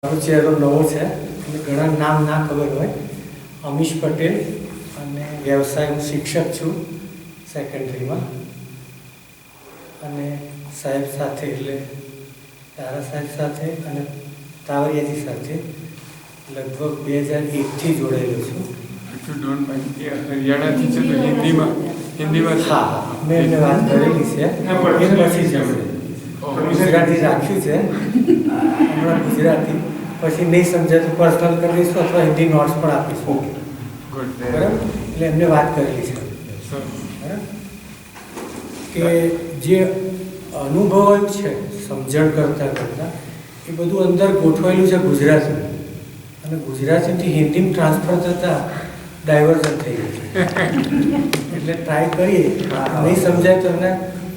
મારો ચહેરો નવો છે અને ઘણા નામ ના ખબર હોય. અમીશ પટેલ અને વ્યવસાય હું શિક્ષક છું સેકન્ડરીમાં. અને સાહેબ સાથે એટલે તારા સાહેબ સાથે અને તાવરિયાજી સાથે લગભગ 2001થી જોડાયેલો છું. હરિયાણાથી છે તો હિન્દીમાં હા, મેં એમને વાત કરેલી છે. એ પછી જશે ગુજરાતી રાખ્યું છે હમણાં ગુજરાતી. પછી નહીં સમજાય તો પર્સનલ કરી દઈશું અથવા હિન્દી નોટ્સ પણ આપીશું. બરાબર, એટલે એમને વાત કરેલી છે. બરાબર, કે જે અનુભવ છે સમજણ કરતાં એ બધું અંદર ગોઠવાયેલું છે ગુજરાતી, અને ગુજરાતીથી હિન્દીમાં ટ્રાન્સફર થતાં ડાયવર્ઝન થઈ ગયું છે. એટલે ટ્રાય કરીએ, નહીં સમજાય તો એમને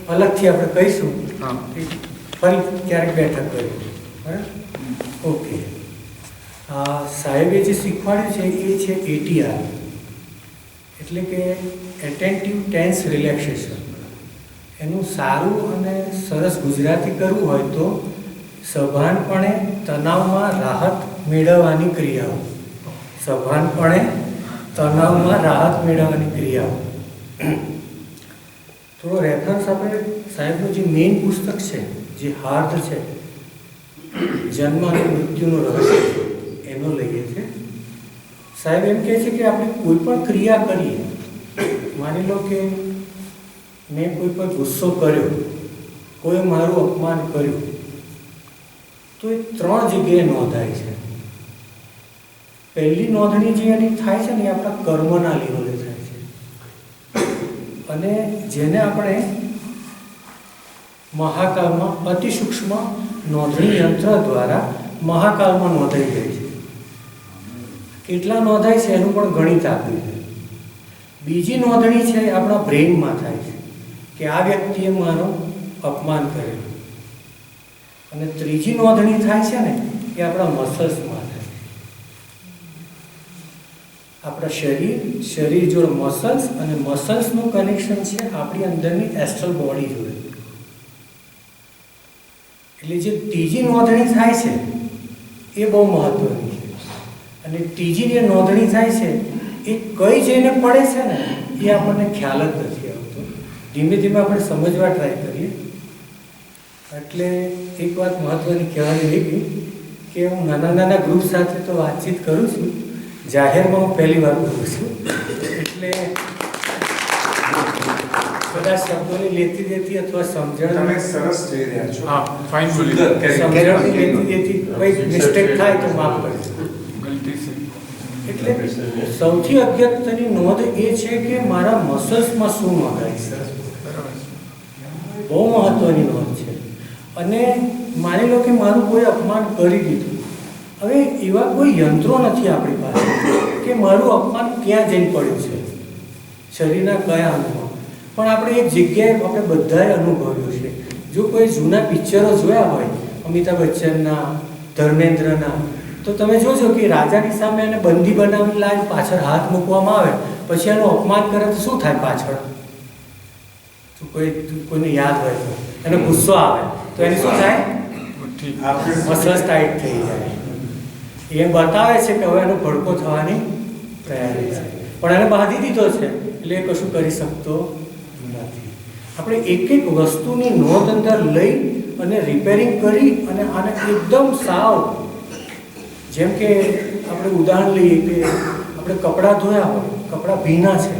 અલગથી આપણે કહીશું, ફરી ક્યારેક બેઠક કરીએ. બરાબર, ઓકે. સાહેબે જે શીખવાડ્યું છે એ છે ATR, એટલે કે એટેન્ટિવ ટેન્સ રિલેક્સેશન. એનું સારું અને સરસ ગુજરાતી કરવું હોય તો સભાનપણે તણાવમાં રાહત મેળવવાની ક્રિયાઓ. સભાનપણે તણાવમાં રાહત મેળવવાની ક્રિયાઓ. થોડો રેફરન્સ આપણે સાહેબનું જે મેઇન પુસ્તક છે, જે હાર્દ છે, જન્મ અને મૃત્યુનું રહસ્ય, એનો લઈએ છીએ. સાહેબ એમ કહે છે કે આપણે કોઈ પણ ક્રિયા કરીએ, માની લો કે મેં કોઈ પર ગુસ્સો કર્યો, કોઈ મારું અપમાન કર્યું, તો એ 3 જગ્યાએ નોંધાય છે. પહેલી નોંધણી જે એની થાય છે ને એ આપણા કર્મના લેવલે થાય છે, અને જેને આપણે મહાકાલમાં અતિ સૂક્ષ્મ નોંધણી યંત્ર દ્વારા મહાકાલમાં નોંધાઈ જાય છે. કેટલા નોંધાય છે એનું પણ ગણિત આપ્યું છે. બીજી નોંધણી છે એ આપણા બ્રેઇનમાં થાય છે કે આ વ્યક્તિએ મારું અપમાન કરેલું. અને ત્રીજી નોંધણી થાય છે ને એ આપણા મસલ્સમાં થાય છે. આપણા શરીર જોડે મસલ્સ, અને મસલ્સનું કનેક્શન છે આપણી અંદરની એસ્ટ્રલ બોડી જોડે. એટલે જે ત્રીજી નોંધણી થાય છે એ બહુ મહત્વની છે. અને ત્રીજી જે નોંધણી થાય છે એ કઈ જઈને પડે છે ને એ આપણને ખ્યાલ જ નથી આવતો. ધીમે ધીમે આપણે સમજવા ટ્રાય કરીએ. એટલે એક વાત મહત્વની કહેવાની રહી ગઈ કે હું નાના ગ્રુપ સાથે તો વાતચીત કરું છું, જાહેરમાં હું પહેલી વાર કરું છું. એટલે બધા શબ્દોની લેતી દેતી અથવા સમજણ, તમે સરસ જઈ રહ્યા છો. હા, ફાઇન બોલી. સમજણની લેતી દેતી કોઈ મિસ્ટેક થાય તો માફ કરજો. ગલતી છે. એટલે સૌથી અગત્યની નોંધ એ છે કે મારા મસલ્સમાં શું નોંધાય છે. બહુ મહત્વની નોંધ છે. અને માની લો કે મારું કોઈ અપમાન કરી દીધું. હવે એવા કોઈ યંત્રો નથી આપણી પાસે કે મારું અપમાન ક્યાં જઈને પડ્યું છે, શરીરના કયા અંગમાં. પણ આપણે એક જગ્યાએ આપણે બધાએ અનુભવ્યું છે. જો કોઈ જૂના પિક્ચરો જોયા હોય અમિતાભ બચ્ચનના, ધર્મેન્દ્રના, તો તમે જોજો કે રાજાની સામે એને બંદી બનાવીને લાવી પાછળ હાથ મૂકવામાં આવે, પછી એનું અપમાન કરે તો શું થાય પાછળ? તો કોઈને યાદ હોય તો એને ગુસ્સો આવે તો એને શું થાય? મસલ્સ ટાઈટ થઈ જાય. એ બતાવે છે કે હવે એનો ભડકો થવાની તૈયારી છે, પણ એને બાંધી દીધો છે એટલે એ કશું કરી શકતો નથી. આપણે એક એક વસ્તુની નોંધ અંદર લઈ અને રિપેરિંગ કરી અને આને એકદમ સાવ, જેમ કે આપણે ઉદાહરણ લઈએ કે આપણે કપડાં ધોયા હોય, કપડાં ભીના છે,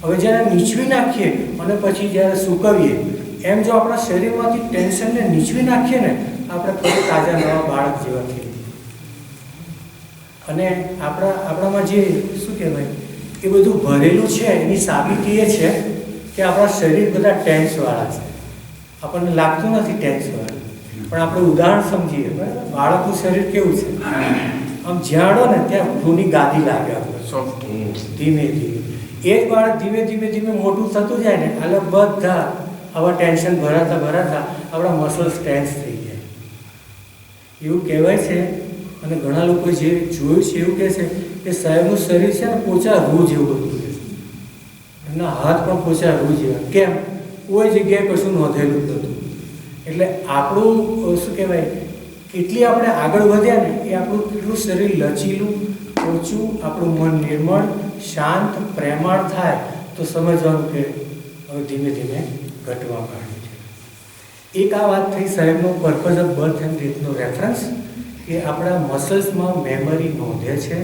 હવે જ્યારે નીચવી નાખીએ અને પછી જ્યારે સૂકવીએ, એમ જો આપણા શરીરમાંથી ટેન્શનને નીચવી નાખીએ ને, આપણે ફરી તાજા નવા બાળક જેવા થઈએ. અને આપણામાં જે શું કહેવાય એ બધું ભરેલું છે એની સાબિતી એ છે કે આપણા શરીર બધા ટેન્સવાળા છે. આપણને લાગતું નથી ટેન્સવાળા, પણ આપણે ઉદાહરણ સમજીએ. બરાબર, બાળકનું શરીર કેવું છે? આમ જ્યાડો ને ત્યાં જૂની ગાદી લાગે આપણે, ધીમે ધીમે. એ જ બાળક ધીમે ધીમે મોટું થતું જાય ને, એટલે બધા આવા ટેન્શન ભરાતા આપણા મસલ્સ ટેન્સ થઈ જાય. એવું કહેવાય છે, અને ઘણા લોકો જે જોયું છે એવું કહે છે કે સાહેબનું શરીર છે ને પોચા રૂ જેવું હતું. એમના હાથ પણ પોચા રૂ જેવા. કેમ? કોઈ જગ્યાએ કશું નોંધેલું જ નહોતું. એટલે આપણું શું કહેવાય કેટલી આપણે આગળ વધ્યા ને એ આપણું કેટલું શરીર લચીલું, ઓછું, આપણું મન નિર્મળ, શાંત, પ્રેમાળ થાય તો સમજવાનું કે હવે ધીમે ધીમે ઘટવા માંડ્યું છે. એક આ વાત થઈ સાહેબનો પર્પઝ ઓફ બર્થ એન્ડ ડેથનો રેફરન્સ કે આપણા મસલ્સમાં મેમરી નોંધે છે.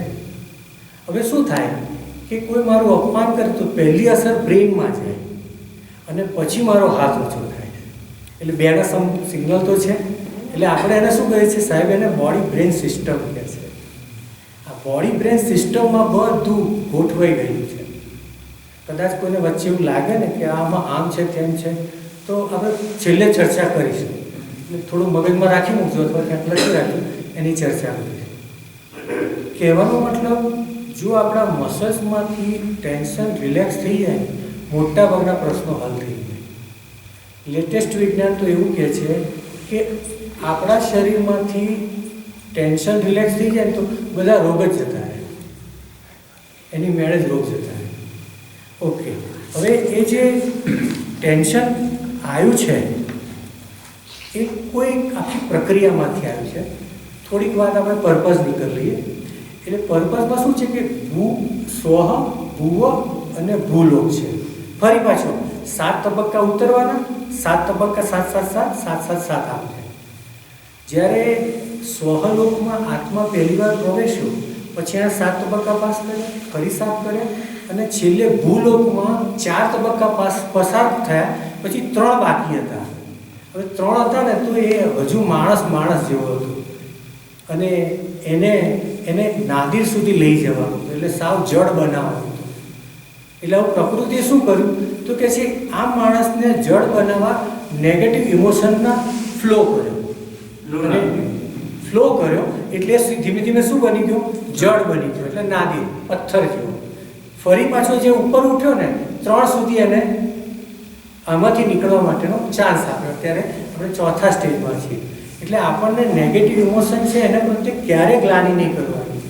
હવે શું થાય કે કોઈ મારું અપમાન કરે તો પહેલી અસર બ્રેઇનમાં જાય અને પછી મારો હાથ ઓછો થાય છે. એટલે બેના સિગ્નલ તો છે. એટલે આપણે એને શું કહીએ છીએ સાહેબ, એને બોડી બ્રેન સિસ્ટમ કહે છે. આ બોડી બ્રેન સિસ્ટમમાં બધું ગોઠવાઈ ગયું છે. કદાચ કોઈને વચ્ચે એવું લાગે ને કે આમાં આમ છે તેમ છે તો આપણે છેલ્લે ચર્ચા કરીશું. એટલે થોડું મગજમાં રાખી મૂકજો અથવા ક્યાંક લખી રાખજો, એની ચર્ચા કરીશું. કહેવાનો મતલબ, જો આપણા મસલ્સમાંથી ટેન્શન રિલેક્સ થઈ જાય, મોટાભાગના પ્રશ્નો હલ થઈ જાય. લેટેસ્ટ વિજ્ઞાન તો એવું કહે છે કે આપણા શરીરમાંથી ટેન્શન રિલેક્સ થઈ જાય તો બધા રોગ જ જતા રહે, એની મેળે જ રોગ જતા રહે. ઓકે, હવે એ જે ટેન્શન આવ્યું છે એ કોઈ આખી પ્રક્રિયામાંથી આવ્યું છે. થોડીક વાત આપણે પર્પઝની કરી લઈએ. એટલે પર્પઝમાં શું છે કે ભૂ, સ્વહ, ભૂવ અને ભૂલોક છે. ફરી પાછો 7 તબક્કા ઉતરવાના, 7 તબક્કા 7 7 7 7 7 7 આમ છે. જ્યારે સ્વહલોકમાં આત્મા પહેલી વાર પ્રવેશ્યો પછી એના 7 તબક્કા પાસ કર્યા, ફરી 7 કર્યા અને છેલ્લે ભૂલોકમાં 4 તબક્કા પસાર થયા પછી 3 બાકી હતા. હવે 3 હતા ને તો એ હજુ માણસ જેવો હતો અને એને નાદિર સુધી લઈ જવાનું હતું, એટલે સાવ જડ બનાવવાનું હતું. એટલે હવે પ્રકૃતિએ શું કર્યું તો કે છે આ માણસને જડ બનાવવા નેગેટિવ ઇમોશનના ફ્લો કર્યો એટલે ધીમે ધીમે શું બની ગયો, જડ બની ગયો, એટલે નાદિર, પથ્થર જેવો. ફરી પાછો જે ઉપર ઉઠ્યો ને 3 સુધી એને આમાંથી નીકળવા માટેનો ચાન્સ આપ્યો. અત્યારે આપણે 4થા સ્ટેજમાં છીએ. એટલે આપણને નેગેટિવ ઇમોશન છે એને પ્રત્યે ક્યારેય ગ્લાનિ નહીં કરવાની.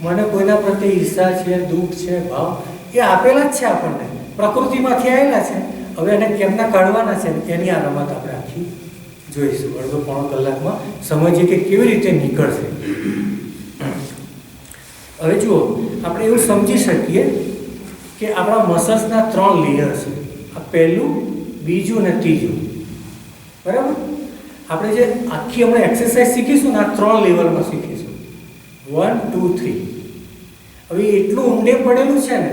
મને કોઈના પ્રત્યે ઈર્ષા છે, દુઃખ છે, ભાવ એ આપેલા જ છે, આપણને પ્રકૃતિમાંથી આવેલા છે. હવે એને કેમના કાઢવાના છે એની આ રમત આપણે આખી જોઈશું. અડધો પોણો કલાકમાં સમજીએ કે કેવી રીતે નીકળશે. હવે જુઓ, આપણે એવું સમજી શકીએ કે આપણા મસલ્સના 3 લેયર છે. આ પહેલું, બીજું અને ત્રીજું. બરાબર? આપણે જે આખી હમણાં એક્સરસાઇઝ શીખીશું ને આ 3 લેવલમાં શીખીશું, 1 2 3. હવે એટલું ઊંડે પડેલું છે ને,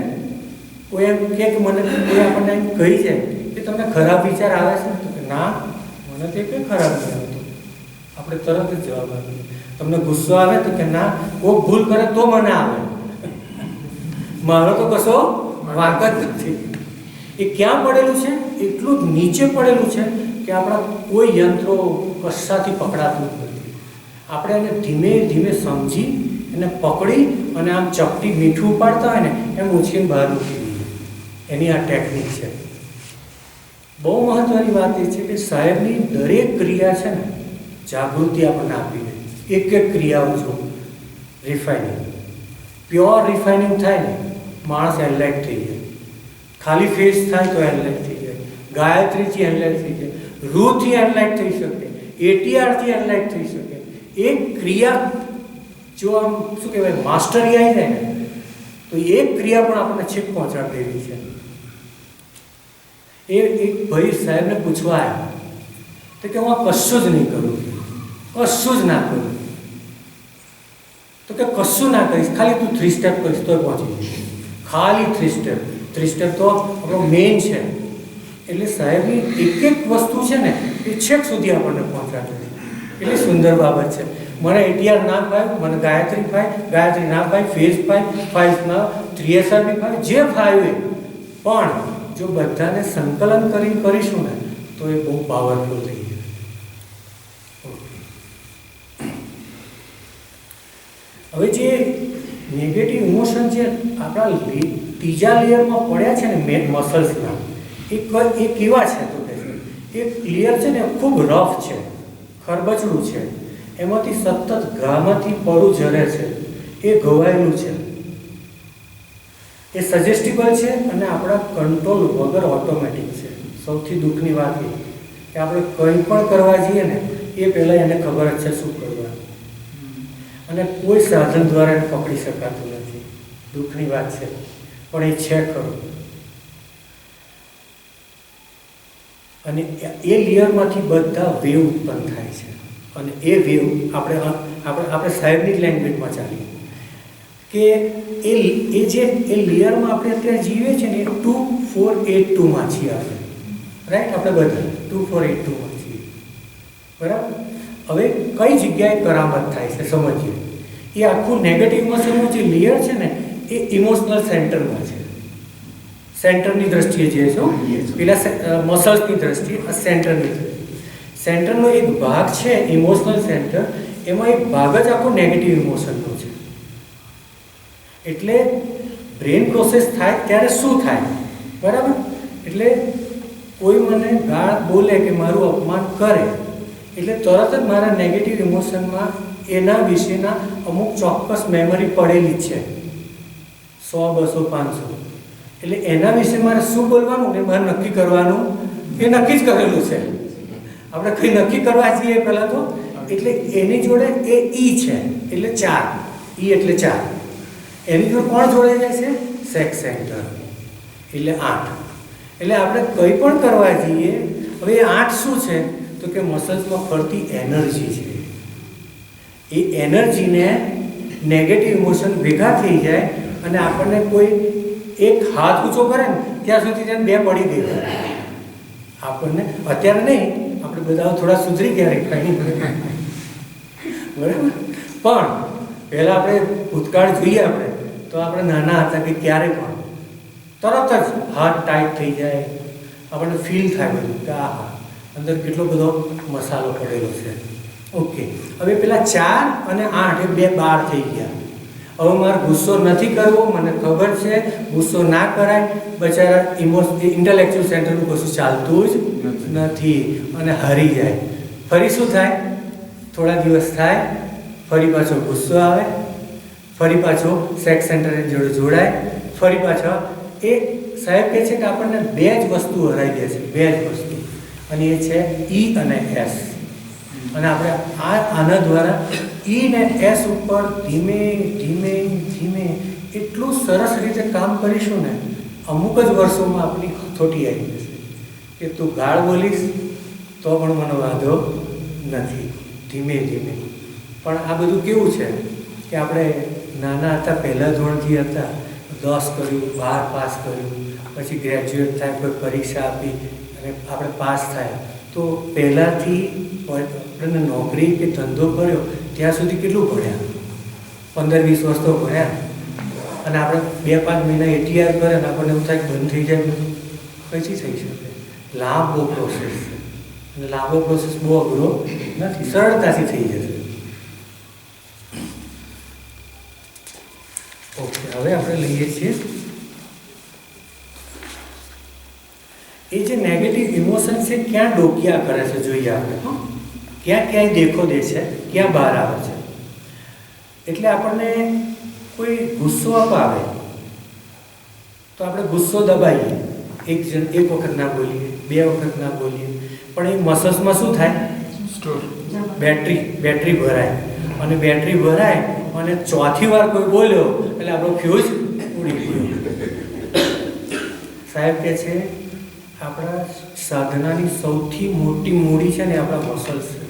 કોઈ એમ કે મને કોઈ આપણને એમ કહી જાય કે તમને ખરાબ વિચાર આવે છે તો કે ના, મને તે કંઈ ખરાબ નહીં આવતું. આપણે તરત જ જવાબ આપીએ. તમને ગુસ્સો આવે તો કે ના, કોઈ ભૂલ કરે તો મને આવે, મારો તો કશો વાંક જ નથી. એ ક્યાં પડેલું છે? એટલું જ નીચે પડેલું છે કે આપણા કોઈ યંત્રો કશાથી પકડાતું નથી. આપણે એને ધીમે ધીમે સમજી એને પકડી અને આમ ચપટી મીઠું ઉપાડતા હોય ને એમ ઉછીને બહાર મૂકી દઈએ. એની આ ટેકનિક છે. બહુ મહત્વની વાત એ છે કે સાહેબની દરેક ક્રિયા છે ને જાગૃતિ આપણને આપી દે. એક એક ક્રિયાઓ જો રિફાઇનિંગ, પ્યોર રિફાઇનિંગ થાય ને માણસ એનલાઇટ થઈ જાય. ખાલી ફેસ થાય તો એનલાઇટ થઈ જાય, ગાયત્રીથી એનલાઇટ થઈ જાય, રૂથી એનલાઇટ થઈ શકે, એટીઆરથી એનલાઇટ થઈ શકે. એક ક્રિયા જો આમ શું કહેવાય માસ્ટરી આવી જાય ને તો એક ક્રિયા પણ આપણને છેક પહોંચાડી દેવી છે. એ એક ભાઈ સાહેબને પૂછવા આવ્યા તો કે હું આ કશું જ નહીં કરું, કશું જ ના કરું. તો કે કશું ના કરીશ, ખાલી તું 3 સ્ટેપ કરીશ તો પહોંચી જઈશ. ખાલી 3 સ્ટેપ. 3 સ્ટેપ તો આપણો મેઇન છે. એટલે સાહેબની એક વસ્તુ છે ને એ છેક સુધી આપણને પહોંચાડે છે. એટલી સુંદર બાબત છે. મને એટીઆર ના ફાય, મને ગાયત્રી ફાય, ગાયત્રી ના ફાય, ફેસ ફાય ના 3SR બી ફાય, જે ફાય પણ જો બધાને સંકલન કરીને કરીશું ને તો એ બહુ પાવરફુલ થઈ જાય. હવે જે નેગેટિવ ઇમોશન જે આપણા ત્રીજા લેયરમાં પડ્યા છે ને મસલ્સના, એ કેવા છે તો કે એક લેયર છે ને ખૂબ રફ છે, ખરબચડું છે, એમાંથી સતત ઘામાંથી પડું ઝરે છે, એ ઘવાયેલું છે, એ સજેસ્ટિબલ છે અને આપણા કંટ્રોલ વગર ઓટોમેટિક છે. સૌથી દુઃખની વાત એ કે આપણે કંઈ પણ કરવા જઈએ ને એ એ પહેલાં એને ખબર જ છે શું કરવાનું, અને કોઈ સાધન દ્વારા એને પકડી શકાતું નથી. દુઃખની વાત છે, પણ એ છે ખરું. અને એ લેયરમાંથી બધા વેવ ઉત્પન્ન થાય છે, અને એ વેવ આપણે સાહેબની જ લેંગ્વેજમાં ચાલીએ કે એ લેયરમાં આપણે અત્યારે જીવીએ છીએ ને, એ 2482માં છીએ આપણે, રાઈટ? આપણે બધા 2482માં છીએ, બરાબર? હવે કઈ જગ્યાએ કરામત થાય છે સમજીએ. એ આખું નેગેટિવ ઇમોશનનું જે લેયર છે ને, એ ઇમોશનલ સેન્ટરમાં છે. સેન્ટરની દ્રષ્ટિએ જે છે, પેલા મસલ્સની દ્રષ્ટિએ, આ સેન્ટરની દ્રષ્ટિએ. સેન્ટરનો એક ભાગ છે ઇમોશનલ સેન્ટર, એમાં એક ભાગ જ આખો નેગેટિવ ઇમોશનનો છે. એટલે બ્રેન પ્રોસેસ થાય ત્યારે શું થાય, બરાબર? એટલે કોઈ મને ગાળ બોલે કે મારું અપમાન કરે, એટલે તરત જ મારા નેગેટિવ ઇમોશનમાં એના વિશેના અમુક ચોક્કસ મેમરી પડેલી જ છે, 100, 200, 500. એટલે એના વિશે મારે શું બોલવાનું ને મારે નક્કી કરવાનું, એ નક્કી જ કરેલું છે. આપણે કંઈ નક્કી કરવા જઈએ પહેલાં તો, એટલે એની જોડે એ ઈ છે, એટલે 4, ઈ એટલે 4. એની જોડે કોણ જોડાઈ જાય છે? સેક્સ સેન્ટર, એટલે 8. એટલે આપણે કંઈ પણ કરવા જઈએ, હવે એ 8 શું છે? તો કે મસલ્સમાં ફરતી એનર્જી છે. એ એનર્જીને નેગેટિવ ઇમોશન ભેગા થઈ જાય, અને આપણને કોઈ એક હાથ ઊંચો કરે ને ત્યાં સુધી તેને 2 પડી દેવાય. આપણને અત્યારે નહીં, આપણે બધા થોડા સુધરી ગયા રેખાની, બરાબર? પણ પહેલાં આપણે ભૂતકાળ જોઈએ આપણે તો આપણે નાના હતા કે ક્યારે પણ તરત જ હાથ ટાઈટ થઈ જાય, આપણને ફીલ થાય બધું કે આ અંદર કેટલો બધો મસાલો પડેલો છે. ઓકે, હવે પેલા 4 અને 8 એ 2 12 થઈ ગયા. હવે મારે ગુસ્સો નથી કરવો, મને ખબર છે ગુસ્સો ના કરાય, બચારા ઇન્ટેલેક્ચ્યુઅલ સેન્ટરનું કશું ચાલતું જ નથી અને હારી જાય. ફરી શું થાય? થોડા દિવસ થાય, ફરી પાછો ગુસ્સો આવે, ફરી પાછો સેક્સ સેન્ટર જોડે જોડાય, ફરી પાછો એ સાહેબ કહે છે કે આપણને 2 જ વસ્તુ હરાઈ દે છે, 2 જ વસ્તુ, અને એ છે ઈ અને એસ. અને આપણે આના દ્વારા ઈ ને એસ ઉપર ધીમે ધીમે ધીમે એટલું સરસ રીતે કામ કરીશું ને, અમુક જ વર્ષોમાં આપણી હથોટી આવી જશે કે તું ગાળ બોલીશ તો પણ મને વાંધો નથી, ધીમે ધીમે. પણ આ બધું કેવું છે કે આપણે નાના હતા, પહેલાં ધોરણથી હતા, 10 કર્યું, 12 પાસ કર્યું, પછી ગ્રેજ્યુએટ થાય, કોઈ પરીક્ષા આપી અને આપણે પાસ થાય, તો પહેલાંથી આપણને નોકરી કે ધંધો કર્યો ત્યાં સુધી કેટલું ભણ્યા? 15-20 વર્ષ તો ભણ્યા. અને આપણે 2-5 મહિના ATR કરે ને આપણને એવું થાય બંધ થઈ જાય, બધું કઈથી થઈ શકે? લાંબો પ્રોસેસ છે, અને લાંબો પ્રોસેસ બહુ અઘરો નથી, સરળતાથી થઈ જશે. ઓકે, હવે આપણે લઈએ છીએ એ જે નેગેટિવ ઇમોશન છે ક્યાં ડોકિયા કરે છે, જોઈએ આપણે. ક્યાં ક્યાંય દેખો દે છે, ક્યાં બહાર આવે છે. એટલે આપણને કોઈ ગુસ્સો અપાવે તો આપણે ગુસ્સો દબાઈએ, એક વખત ના બોલીએ, 2 વખત ના બોલીએ, પણ એ મસલ્સમાં શું થાય? સ્ટોર બેટરી ભરાય, અને બેટરી ભરાય અને 4થી વાર કોઈ બોલ્યો એટલે આપણો ફ્યુઝ ઉડી ગયો. સાહેબ કહે છે આપણા સાધનાની સૌથી મોટી મૂડી છે ને આપણા મસલ્સ છે.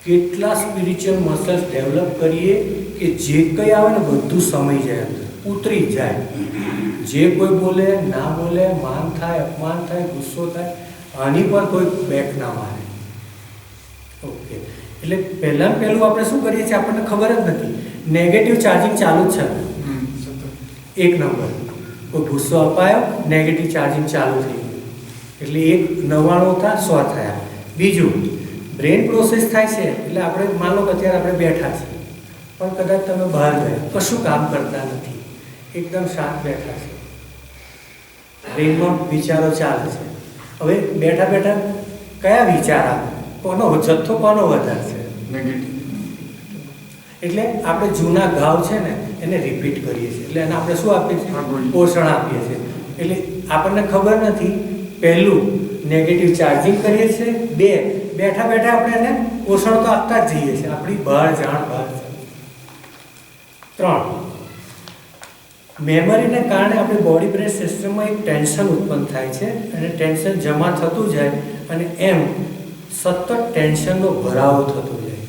કેટલા સ્પિરિચ્યુઅલ મસલ્સ ડેવલપ કરીએ કે જે કંઈ આવે ને બધું સમય જાય, ઉતરી જાય. જે કોઈ બોલે, ના બોલે, માન થાય, અપમાન થાય, ગુસ્સો થાય, આની પર કોઈ બેક ના મારે. ઓકે, એટલે પહેલું આપણે શું કરીએ છીએ આપણને ખબર જ નથી, નેગેટિવ ચાર્જિંગ ચાલુ જ છે. 1 નંબર, કોઈ ગુસ્સો અપાયો, નેગેટિવ ચાર્જિંગ ચાલુ થઈ ગયું, એટલે 99 હતા, 100 થયા. બીજું, બ્રેન પ્રોસેસ થાય છે, એટલે આપણે માનો કે અત્યારે આપણે બેઠા છીએ, પણ કદાચ તમે બહાર ગયા, કશું કામ કરતા નથી, એકદમ શાંત બેઠા છે, બ્રેનમાં વિચારો ચાલે છે. હવે બેઠા બેઠા કયા વિચાર આવે, કોનો જથ્થો કોનો વધારે છે? નેગેટિવ. એટલે આપણે જૂના ઘાવ છે ને એને રિપીટ કરીએ છીએ, એટલે એને આપણે શું આપીએ છીએ? પોષણ આપીએ છીએ. એટલે આપણને ખબર નથી, પહેલું નેગેટિવ ચાર્જિંગ કરીએ છીએ, બેઠા બેઠા આપણે એને પોષણ તો આપતા જ જઈએ છીએ, આપણી બહાર જાણ બહાર જાણ. 3, મેમરીને કારણે આપણી બોડી બ્રેન સિસ્ટમમાં એક ટેન્શન ઉત્પન્ન થાય છે અને ટેન્શન જમા થતું જાય અને એમ સતત ટેન્શનનો ભરાવો થતો જાય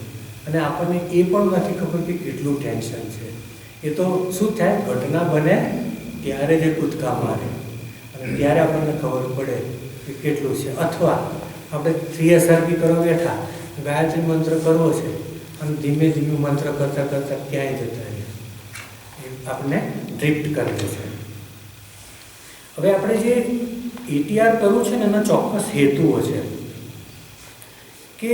અને આપણને એ પણ નથી ખબર કે કેટલું ટેન્શન છે. એ તો શું થાય, ઘટના બને ત્યારે જ કૂદકા મારે અને ત્યારે આપણને ખબર પડે કે કેટલું છે. અથવા આપણે 3SRP કરવા બેઠા, ગાયત્રી મંત્ર કરવો છે અને ધીમે ધીમે મંત્ર કરતાં કરતાં ક્યાંય જતા રહીએ, એ આપણને ડ્રિફ્ટ કરી દે છે. હવે આપણે જે ATR કરવું છે ને એના ચોક્કસ હેતુઓ છે કે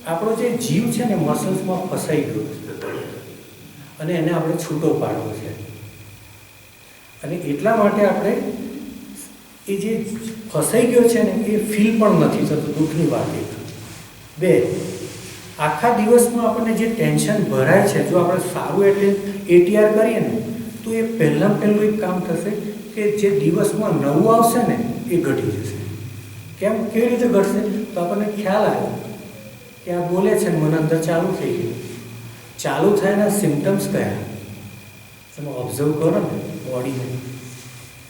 આપણો જે જીવ છે ને મસલ્સમાં ફસાઈ ગયો છે અને એને આપણે છૂટો પાડવો છે. અને એટલા માટે આપણે એ જે ફસાઈ ગયો છે ને એ ફીલ પણ નથી થતું, દુઃખની વાત. 2, આખા દિવસમાં આપણને જે ટેન્શન ભરાય છે, જો આપણે સારું ATR કરીએ ને તો એ પહેલું એક કામ થશે કે જે દિવસમાં નવું આવશે ને એ ઘટી જશે. કેમ, કેવી રીતે ઘટશે? તો આપણને ખ્યાલ આવે કે આ બોલે છે ને મને અંદર ચાલુ થઈ ગયું. ચાલુ થયાના સિમ્ટમ્સ કયા? તમે ઓબ્ઝર્વ કરો ને બોડીને,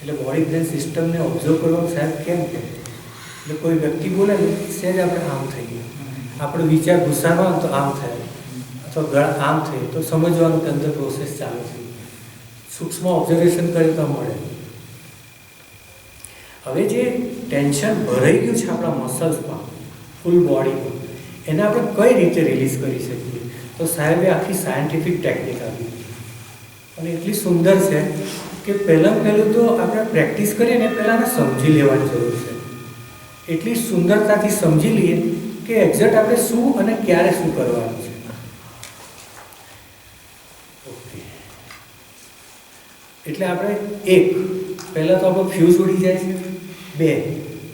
એટલે બોડી બ્રેન સિસ્ટમને ઓબ્ઝર્વ કરવાનું સાહેબ કેમ કે એટલે કોઈ વ્યક્તિ બોલે ને સહેજ આપણે આમ થઈ ગયું, આપણો વિચાર ગુસ્સામાં તો આમ થાય અથવા ગળ આમ થાય તો સમજવાનું કે અંદર પ્રોસેસ ચાલુ થઈ. સૂક્ષ્મ ઓબ્ઝર્વેશન કરે તો મળે. હવે જે ટેન્શન ભરાઈ ગયું છે આપણા મસલ્સમાં, ફૂલ બોડીમાં, એને આપણે કઈ રીતે રિલીઝ કરી શકીએ? તો સાહેબે આખી સાયન્ટિફિક ટેકનિક આપી અને એટલી સુંદર છે કે પહેલું તો આપણે પ્રેક્ટિસ કરીએ ને પહેલાં એને સમજી લેવાની જરૂર છે. એટલી સુંદરતાથી સમજી લઈએ કે એક્ઝેક્ટ આપણે શું અને ક્યારે શું કરવાનું છે. ઓકે, એટલે આપણે 1, પહેલાં તો આપણો ફ્યુઝ ઉડી જાય છે. 2,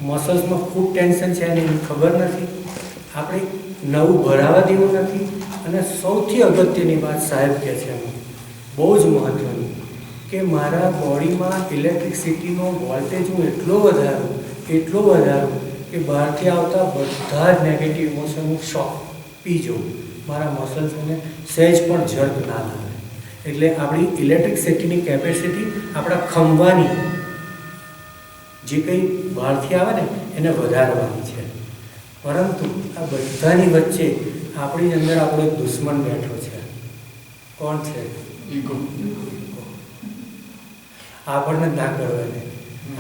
મસલ્સમાં ખૂબ ટેન્શન છે અને એની ખબર નથી, આપણે નવું ભરાવા દેવું નથી. અને સૌથી અગત્યની વાત સાહેબ કહે છે, બહુ જ મહત્ત્વની, કે મારા બોડીમાં ઇલેક્ટ્રિસિટીનો વોલ્ટેજ હું એટલો વધારું કે બહારથી આવતા બધા જ નેગેટિવ ઇમોશન હું શોક પી જાઉં, મારા મસલ્સને સહેજ પણ જર્ક ના લાવે. એટલે આપણી ઇલેક્ટ્રિસિટીની કેપેસિટી આપણા ખંભાની જે કંઈ બહારથી આવે ને એને વધારવાની છે. પરંતુ આ બધાની વચ્ચે આપણી અંદર આપણો એક દુશ્મન બેઠો છે. કોણ છે? ઈગો. આપણને ના કરવાને,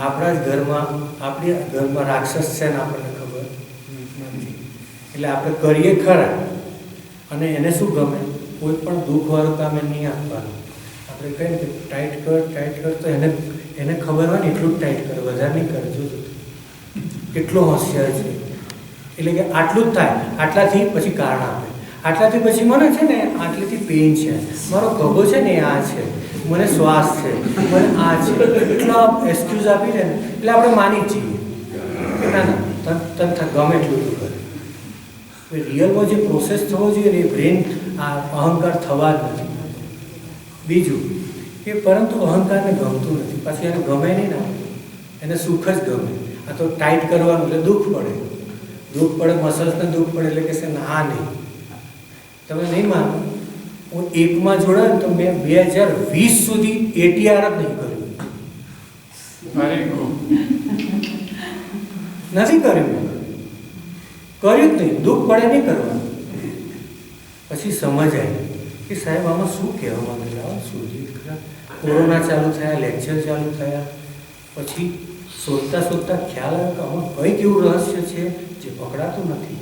આપણા જ ઘરમાં રાક્ષસ છે ને આપણને ખબર નથી. એટલે આપણે કરીએ ખરા અને એને શું ગમે, કોઈ પણ દુઃખવાળું કામ એને નહીં આપવાનું. આપણે કહીએ ને કે ટાઈટ કર તો એને ખબર હોય ને એટલું જ ટાઈટ કરે, વધારે નહીં કરે. જોજો કેટલો હોશિયાર છે. એટલે કે આટલું જ થાય, આટલાથી પછી કારણ આપે, આટલાથી પછી મને છે ને આટલેથી પેઇન છે, મારો ગભો છે ને આ છે, મને શ્વાસ છે, મને આ છે, એટલા એક્સક્યુઝ આપી દે ને એટલે આપણે માની જ જઈએ કે ના ના તને ગમે એટલું કરે. રિયલમાં જે પ્રોસેસ થવો જોઈએ ને એ બ્રેન આ અહંકાર થવા જ નથી. બીજું કે પરંતુ અહંકારને ગમતું નથી, પાછું એને ગમે નહીં ને, એને સુખ જ ગમે. આ તો ટાઈટ કરવાનું એટલે દુઃખ પડે, મસલ્સને દુઃખ પડે એટલે કે છે ના નહીં. તમે નહીં માનો, હું 1માં જોડાયો તો મેં 2020 સુધી ATR જ નહીં કર્યું. નથી કર્યું જ નહીં, દુઃખ પડે નહીં કરવાનું. પછી સમજ આવી કે સાહેબ આમાં શું કહેવા માંગેલા, શું ખરા. કોરોના ચાલુ થયા, લેક્ચર ચાલુ થયા, પછી શોધતા ખ્યાલ આવ્યો કે આમાં કંઈક એવું રહસ્ય છે જે પકડાતું નથી.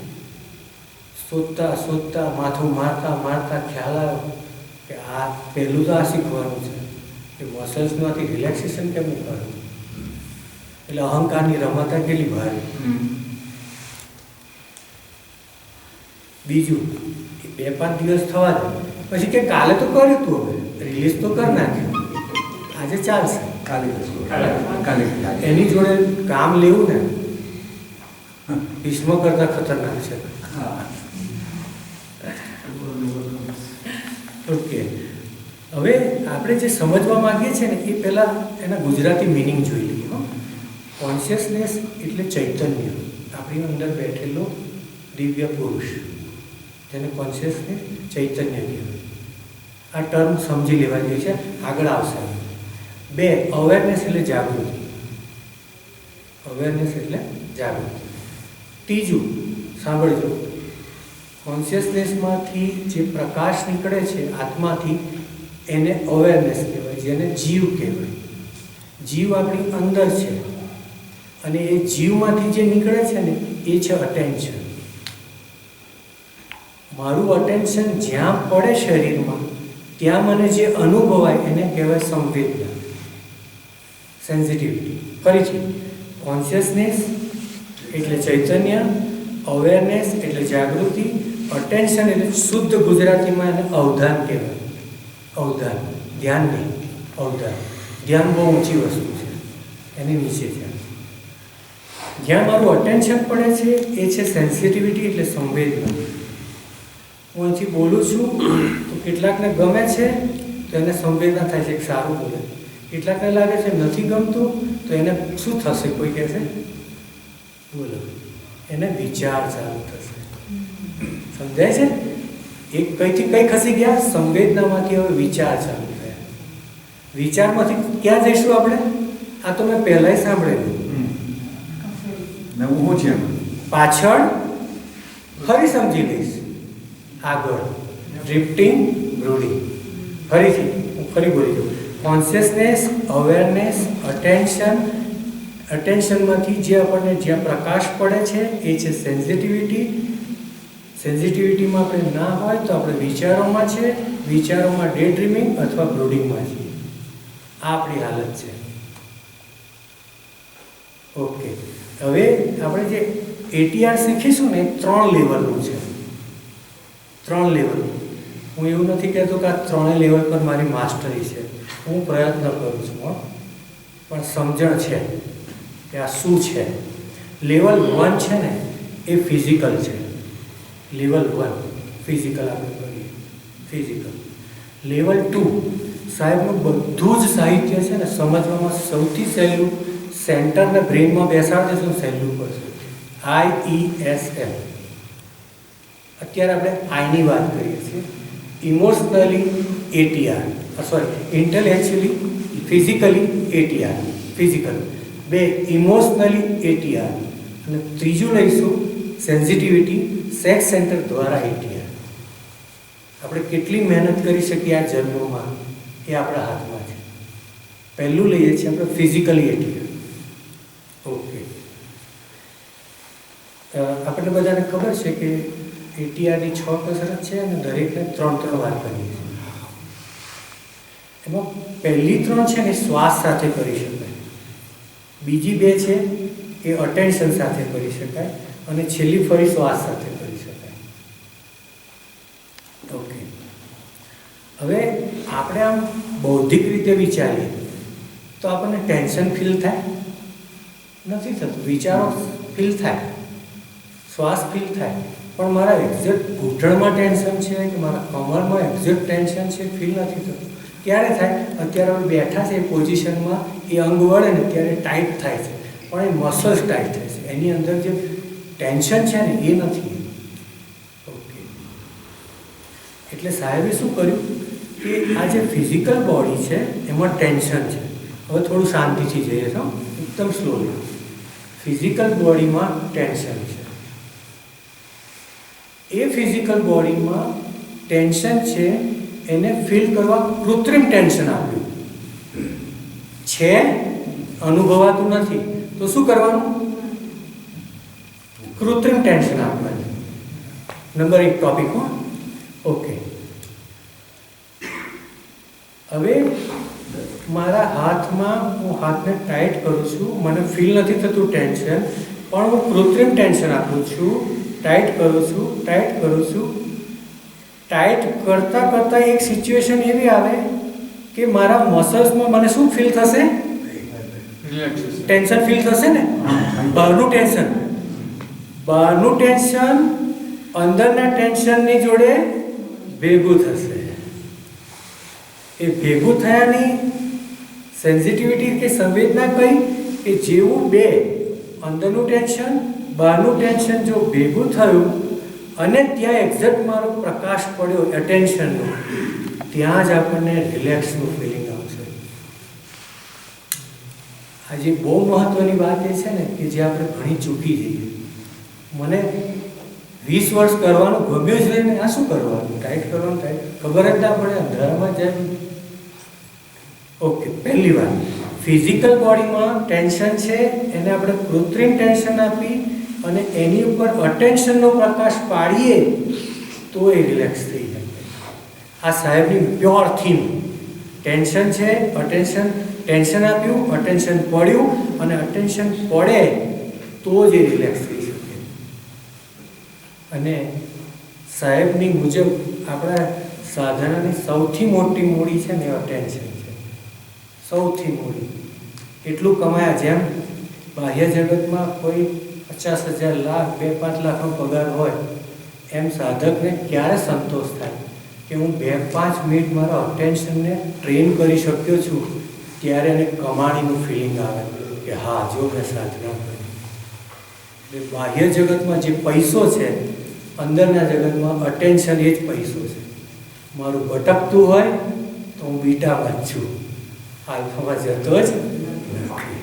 શોધતા માથું મારતા ખ્યાલ આવ્યો કે આ પહેલું તો આ શીખવાનું છે કે મસલ્સમાંથી રિલેક્સેશન કેમ કરવું. એટલે અહંકારની રમતા કેટલી ભારે. બીજું 2-5 દિવસ થવા દે, પછી કે કાલે તો કર્યું તું, હવે રિલીઝ તો કરી નાખ્યું, આજે ચાલશે, કાલે એની જોડે કામ લેવું ને ભીષ્મ કરતા ખતરનાક છે. ઓકે, હવે આપણે જે સમજવા માંગીએ છીએ ને એ પહેલાં એના ગુજરાતી મિનિંગ જોઈ લઈએ. કોન્શિયસનેસ એટલે ચૈતન્ય, આપણી અંદર બેઠેલો દિવ્ય પુરુષ, જેને કોન્શિયસનેસ ચૈતન્ય કહેવાય. આ ટર્મ સમજી લેવા જેવી છે, આગળ આવશે. 2 અવેરનેસ એટલે જાગૃતિ. અવેરનેસ એટલે જાગૃતિ. ત્રીજું સાંભળજો, કોન્શિયસનેસમાંથી જે પ્રકાશ નીકળે છે આત્માથી એને અવેરનેસ કહેવાય, જેને જીવ કહેવાય. જીવ આપણી અંદર છે અને એ જીવમાંથી જે નીકળે છે ને એ છે અટેન્શન. મારું અટેન્શન જ્યાં પડે શરીરમાં ત્યાં મને જે અનુભવાય એને કહેવાય સંવેદના, સેન્સિટિવિટી. ફરીથી, કોન્શિયસનેસ એટલે ચૈતન્ય, અવેરનેસ એટલે જાગૃતિ, અટેન્શન એટલે શુદ્ધ ગુજરાતીમાં એને અવધાન કહેવાય. અવધાન, ધ્યાન નહીં, અવધાન. ધ્યાન બહુ ઊંચી વસ્તુ છે, એની નીચે ધ્યાન. જ્યાં મારું અટેન્શન પડે છે એ છે સેન્સિટિવિટી એટલે સંવેદના. હું અહીંથી બોલું છું તો કેટલાકને ગમે છે તો એને સંવેદના થાય છે કે સારું બોલે, કેટલાકને લાગે છે નથી ગમતું તો એને શું થશે, કોઈ કહેશે બોલો, એને વિચાર ચાલુ થશે. સમજાય છે? એક કઈથી કઈ ખસી ગયા, સંવેદનામાંથી હવે વિચાર ચાલુ થયા. વિચારમાંથી ક્યાં જઈશું આપણે? આ તો મેં પહેલાંય સાંભળેલું. નવું છે પાછળ ફરી સમજી લઈશ, આગળ ડ્રિફ્ટિંગ, બ્રોડિંગ. ફરીથી હું ફરી બોલી દઉં. Consciousness, awareness, attention. અટેન્શનમાંથી જે આપણને જ્યાં પ્રકાશ પડે છે એ છે સેન્સિટિવિટી. સેન્સિટિવિટીમાં આપણે ના હોય તો આપણે વિચારોમાં છે, વિચારોમાં ડે ડ્રીમિંગ અથવા બ્રોડિંગમાં છીએ. આ આપણી હાલત છે. ઓકે, હવે આપણે જે ATR શીખીશું ને 3 લેવલનું છે. 3 લેવલ. હું એવું નથી કહેતો કે આ 3 લેવલ પર મારી માસ્ટરી છે, હું પ્રયત્ન કરું છું, પણ સમજણ છે કે આ શું છે. લેવલ 1 છે ને એ ફિઝિકલ છે. લેવલ 1 ફિઝિકલ આપણે કરીએ, ફિઝિકલ. લેવલ 2 સાહેબનું બધું જ સાહિત્ય છે ને સમજવામાં સૌથી સહેલું, સેન્ટરને બ્રેઇનમાં બેસાડી દેશું સહેલું પડશે. IESL. અત્યારે આપણે આઈની વાત કરીએ છીએ. Emotionally ATR, sorry intellectually physically ATR, physical. 2 emotionally ATR અને ત્રીજું લઈશું સેન્સિટિવિટી, સેક્સ સેન્ટર દ્વારા ATR. આપણે કેટલી મહેનત કરી શકીએ આ જન્મમાં એ આપણા હાથમાં છે. પહેલું લઈએ છીએ આપણે ફિઝિકલી ATR. ઓકે, આપણને બધાને ખબર છે કે ATRની 6 કસરત છે અને દરેકને 3 વાર કરીએ છીએ. એમાં પહેલી 3 છે ને શ્વાસ સાથે કરી શકાય, બીજી 2 છે એ અટેન્શન સાથે કરી શકાય અને છેલ્લી ફરી શ્વાસ સાથે કરી શકાય. ઓકે, હવે આપણે આમ બૌદ્ધિક રીતે વિચારીએ તો આપણને ટેન્શન ફીલ થાય નથી થતું, વિચારો ફીલ થાય, શ્વાસ ફીલ થાય, પણ મારા એક્ઝેક્ટ ઘૂંટણમાં ટેન્શન છે કે મારા કમરમાં એક્ઝેક્ટ ટેન્શન છે ફીલ નથી થતું. ક્યારે થાય? અત્યારે અમે બેઠા છે એ પોઝિશનમાં એ અંગ વળે ને ત્યારે ટાઈટ થાય છે, પણ એ મસલ્સ ટાઈટ થાય છે, એની અંદર જે ટેન્શન છે ને એ નથી. ઓકે, એટલે સાહેબે શું કર્યું કે આ જે ફિઝિકલ બોડી છે એમાં ટેન્શન છે. હવે થોડું શાંતિથી જઈએ છો, એકદમ સ્લોલી. ફિઝિકલ બોડીમાં ટેન્શન છે. એ ફિઝિકલ બોડીમાં ટેન્શન છે એને ફીલ કરવા કૃત્રિમ ટેન્શન આપ્યું છે, અનુભવાતું નથી તો શું કરવાનું? કૃત્રિમ ટેન્શન આપવાનું. Number 1 topic. ઓકે, હવે મારા હાથમાં હું હાથને ટાઈટ કરું છું, મને ફીલ નથી થતું ટેન્શન, પણ હું કૃત્રિમ ટેન્શન આપું છું, ટાઈટ કરું છું, ટાઈટ કરું છું. ટાઈટ કરતાં કરતાં એક સિચ્યુએશન એવી આવે કે મારા મસલ્સમાં મને શું ફીલ થશે? ટેન્શન ફીલ થશે ને, બહારનું ટેન્શન. બહારનું ટેન્શન અંદરના ટેન્શનની જોડે ભેગું થશે. એ ભેગું થયાની સેન્સિટિવિટી કે સંવેદના કઈ કે જેવું બે અંદરનું ટેન્શન બહારનું ટેન્શન જો ભેગું થયું અને ત્યાં એક્ઝેક્ટ મારો પ્રકાશ પડ્યો એટેન્શનનો, ત્યાં જ આપણને રિલેક્સનું ફિલિંગ આવશે. આજે બહુ મહત્વની વાત એ છે ને કે જે આપણે ઘણી ચૂકી જઈએ. મને 20 વર્ષ કરવાનું ગમ્યું છે ને, આ શું કરવાનું, ટાઈટ કરવાનું, ટાઈટ ખબર જ ના પડે, અંધારામાં જાય. ઓકે, પહેલી વાત, ફિઝિકલ બોડીમાં ટેન્શન છે, એને આપણે કૃત્રિમ ટેન્શન આપી અને એની ઉપર અટેન્શનનો પ્રકાશ પાડીએ તો એ રિલેક્સ થઈ જાય. આ સાહેબની પ્યોર થીમ. ટેન્શન છે, ટેન્શન આપ્યું, અટેન્શન પડ્યું અને અટેન્શન પડે તો જ એ રિલેક્સ થઈ શકે. અને સાહેબની મુજબ આપણા સાધનાની સૌથી મોટી મૂડી છે ને અટેન્શન છે. સૌથી મોટી. એટલું કમાયા, જેમ બાહ્ય જગતમાં કોઈ 50,000 લાખ 2-5 લાખનો પગાર હોય, એમ સાધકને ક્યારે સંતોષ થાય કે હું 2-5 મિનિટ મારા અટેન્શનને ટ્રેન કરી શક્યો છું, ત્યારે એને કમાણીનું ફિલિંગ આવે કે હા, જો મેં સાધના કરી. એટલે બાહ્ય જગતમાં જે પૈસો છે, અંદરના જગતમાં અટેન્શન એ જ પૈસો છે. મારું ભટકતું હોય તો હું બીટામાં જ છું, આલ્ફામાં જતો જ નથી.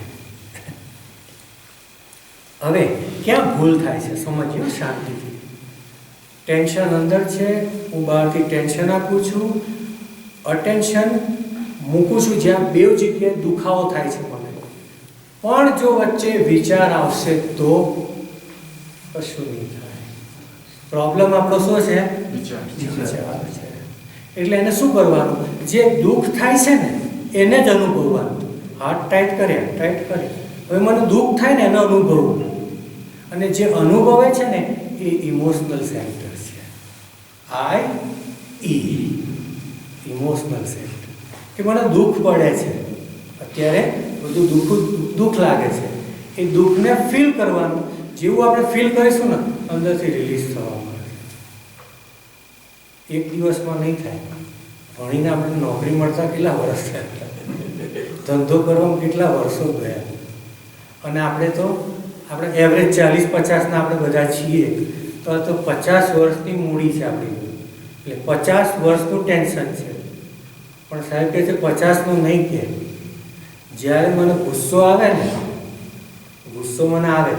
હવે ક્યાં ભૂલ થાય છે સમજીએ શાંતિથી. ટેન્શન અંદર છે, હું બહારથી ટેન્શન આપું છું, અટેન્શન મૂકું છું જ્યાં બે જગ્યાએ દુખાવો થાય છે મને. પણ જો વચ્ચે વિચાર આવશે તો કશું નહીં થાય. પ્રોબ્લેમ આપણો શું છે? વિચાર છે. એટલે એને શું કરવાનું? જે દુઃખ થાય છે ને એને જ અનુભવવાનું. હાથ ટાઈટ કર્યા. હવે મને દુઃખ થાય ને એને અનુભવવું. અને જે અનુભવે છે ને એ ઇમોશનલ સેન્ટર છે. Emotional centre. કે મને દુઃખ પડે છે, અત્યારે બધું દુઃખ લાગે છે, એ દુઃખને ફીલ કરવાનું. જેવું આપણે ફીલ કરીશું ને અંદરથી રિલીઝ થવા મળે. એક દિવસમાં નહીં થાય. ભણીને આપણે નોકરી મળતા કેટલા વર્ષ થયા, ધંધો કરવામાં કેટલા વર્ષો ગયા. અને આપણે એવરેજ 40-50ના આપણે બધા છીએ, તો 50 વર્ષની મૂડી છે આપણી. એટલે 50 વર્ષનું ટેન્શન છે. પણ સાહેબ કહે છે 50નું નહીં કે. જ્યારે મને ગુસ્સો આવે ને, ગુસ્સો મને આવે,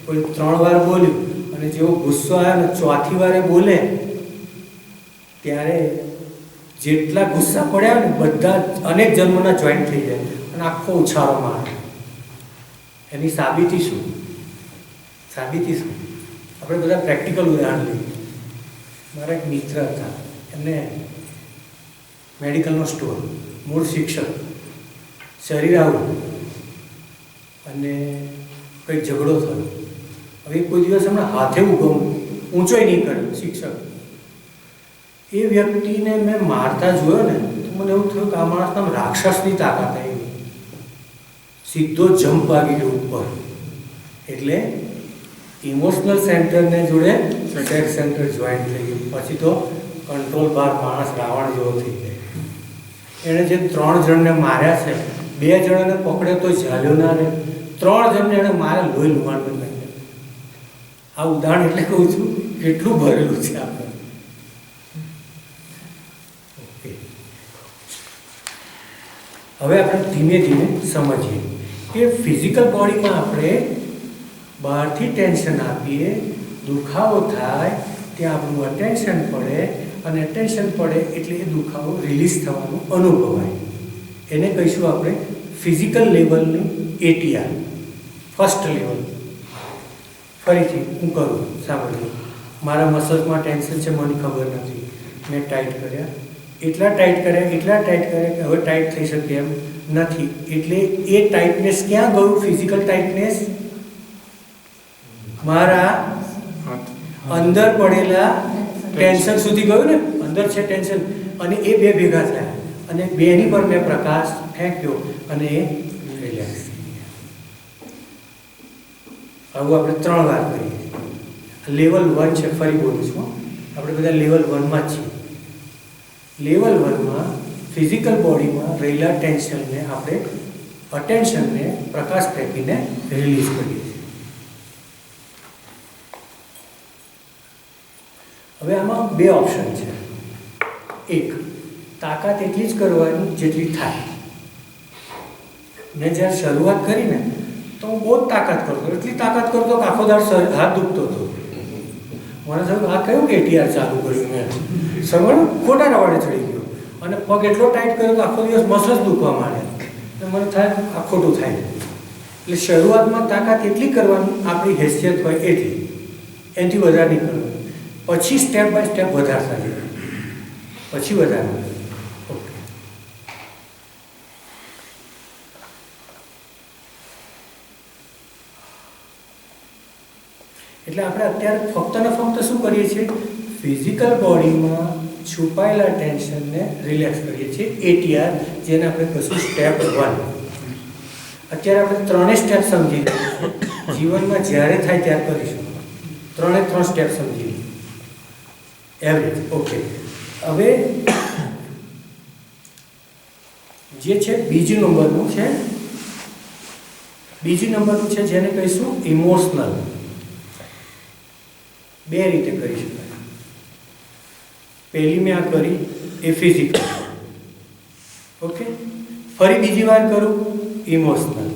કોઈ 3 વાર બોલ્યું અને જેવો ગુસ્સો આવે ને 4થી વારે બોલે, ત્યારે જેટલા ગુસ્સા પડ્યા ને બધા અનેક જન્મોના જોઈન્ટ થઈ જાય અને આખો ઉછાળો મારે. એની સાબિતી શું? આપણે બધા પ્રેક્ટિકલ ઉદાહરણ લઈએ. મારા એક મિત્ર હતા, એમને મેડિકલનો સ્ટોર, મૂળ શિક્ષક, શરીર આવું અને કંઈક ઝઘડો થયો. હવે કોઈ દિવસ હમણાં હાથે ઊંચોય નહીં કર્યો શિક્ષક. એ વ્યક્તિને મેં મારતા જોયો ને તો મને એવું થયું કે આ માણસના રાક્ષસની તાકાત આવી. સીધો જમ્પ આવી ગયો ઉપર. એટલે ઇમોશનલ સેન્ટરને જોડે સેક્સ સેન્ટર જોઈન્ટ થઈ ગયું. પછી તો કંટ્રોલ બાર માણસ રાવણ જેવો થઈ જાય. એણે જે 3 જણને માર્યા છે, 2 જણને પકડ્યો તો ઝાલ્યો ના રહે, 3 જણને એણે માર્યા, લોહી લુહાણ કરી. આ ઉદાહરણ એટલે કહું છું કેટલું ભરેલું છે આપણે. ઓકે, હવે આપણે ધીમે ધીમે સમજીએ કે ફિઝિકલ બોડીમાં આપણે બહારથી ટેન્શન આપીએ, દુખાવો થાય, ત્યાં આપણું અટેન્શન પડે અને અટેન્શન પડે એટલે એ દુખાવો રિલીઝ થવાનું અનુભવાય. એને કહીશું આપણે ફિઝિકલ લેવલની ATR, ફર્સ્ટ લેવલ. ફરીથી હું કરું, સાંભળજો. મારા મસલ્સમાં ટેન્શન છે, મને ખબર નથી, મેં ટાઈટ કર્યા, એટલા ટાઈટ કર્યા કે હવે ટાઈટ થઈ શકે એમ નથી. એટલે એ ટાઈટનેસ ક્યાં ગયું? ફિઝિકલ ટાઈટનેસ મારા અંદર પડેલા ટેન્શન સુધી ગયું ને. અંદર છે ટેન્શન અને એ બે ભેગા થયા અને બેની પર મેં પ્રકાશ ફેંક્યો અને એ રિલેક્સ થઈ ગયા. આવું આપણે 3 વાર કરીએ. લેવલ 1 છે, ફરી બોલું છું, આપણે બધા લેવલ 1માં જ છીએ. લેવલ 1માં ફિઝિકલ બોડીમાં રહેલા ટેન્શનને આપણે અટેન્શનને પ્રકાશ ફેંકીને રિલીઝ કરીએ છીએ. હવે આમાં બે ઓપ્શન છે. એક, તાકાત એટલી જ કરવાની જેટલી થાય. મેં જ્યારે શરૂઆત કરી ને તો હું બહુ જ તાકાત કરતો, એટલી તાકાત કરતો કે આખો દાડો હાથ દુખતો હતો. મને થયું આ કયું એટીઆર ચાલુ કર્યું મેં, સમજ ખોટા રવાડે ચડી ગયો અને પગ એટલો ટાઈટ કર્યો કે આખો દિવસ મસલ્સ દુખવા માંડ્યા. અને મને થાય આ ખોટું થાય. એટલે શરૂઆતમાં તાકાત એટલી કરવાની આપણી હેસિયત હોય એટલી, એનાથી વધારે નહીં કરવાની. પછી સ્ટેપ બાય સ્ટેપ વધારતા જઈએ, પછી વધારે. ઓકે, એટલે આપણે અત્યારે ફક્ત ને ફક્ત શું કરીએ છીએ, ફિઝિકલ બોડીમાં છુપાયેલા ટેન્શનને રિલેક્સ કરીએ છીએ, એટીઆર, જેને આપણે કહીશું સ્ટેપ 1. અત્યારે આપણે 3 સ્ટેપ સમજી લઈએ. જીવનમાં જ્યારે થાય ત્યારે કરીશું. 3 સ્ટેપ સમજી લઈએ. એવરેજ. ઓકે, હવે જે છે બીજી નંબરનું છે, જેને કહીશું ઇમોશનલ. બે રીતે કરી શકાય. પહેલી મેં આ કરી એ ફિઝિકલ. ઓકે, ફરી બીજી વાર કરું ઇમોશનલ,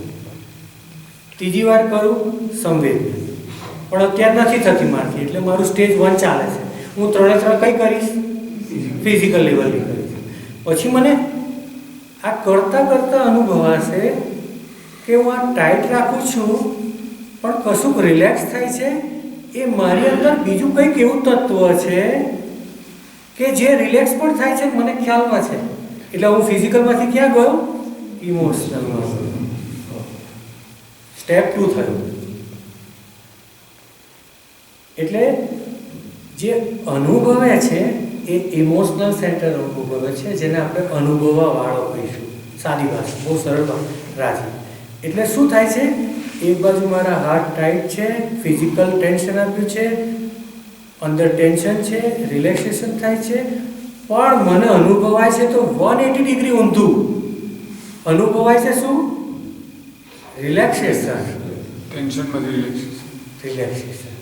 ત્રીજી વાર કરું સંવેદના. પણ અત્યારે નથી થતી મારથી, એટલે મારું સ્ટેજ 1 ચાલે છે. હું 3 કઈ કરીશ, ફિઝિકલ લેવલની કરીશ. પછી મને આ કરતાં અનુભવાશે કે હું આ ટાઈટ રાખું છું પણ કશુંક રિલેક્સ થાય છે. એ મારી અંદર બીજું કંઈક એવું તત્વ છે કે જે રિલેક્સ પણ થાય છે, મને ખ્યાલમાં છે. એટલે હું ફિઝિકલમાંથી ક્યાં ગયો, ઇમોશનલમાં. સ્ટેપ 2 થયું. એટલે જે અનુભવે છે એ ઇમોશનલ સેન્ટર અનુભવે છે, જેને આપણે અનુભવવાવાળો કહીશું. સાદી ભાષા, બહુ સરળ રાજી. એટલે શું થાય છે, એક બાજુ મારા હાર્ટ ટાઈટ છે, ફિઝિકલ ટેન્શન આપ્યું છે, અંદર ટેન્શન છે, રિલેક્સેશન થાય છે, પણ મને અનુભવાય છે તો 180 ડિગ્રી ઊંધું અનુભવાય છે. શું? રિલેક્સેશન. ટેન્શનમાંથી રિલેક્સેશન.